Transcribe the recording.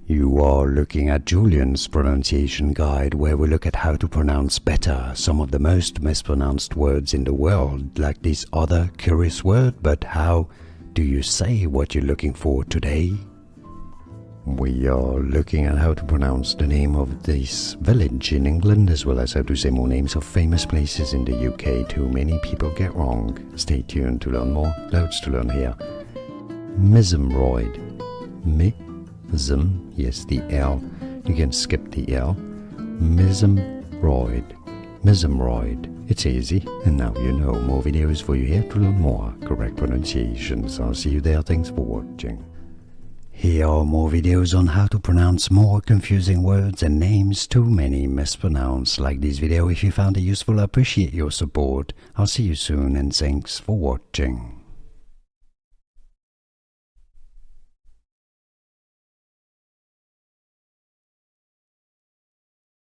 You are looking at Julian's pronunciation guide, where we look at how to pronounce better some of the most mispronounced words in the world, like this other curious word. But how do you say what you're looking for today? We are looking at how to pronounce the name of this village in England, as well as how to say more names of famous places in the UK too many people get wrong. Stay tuned to learn more. Loads to learn here. Mytholmroyd. Yes, the L. You can skip the L. Mytholmroyd. Mytholmroyd. It's easy, and now you know. More videos for you here to learn more correct pronunciations. I'll see you there. Thanks for watching. Here are more videos on how to pronounce more confusing words and names too many mispronounced. Like this video if you found it useful. I appreciate your support. I'll see you soon, and thanks for watching.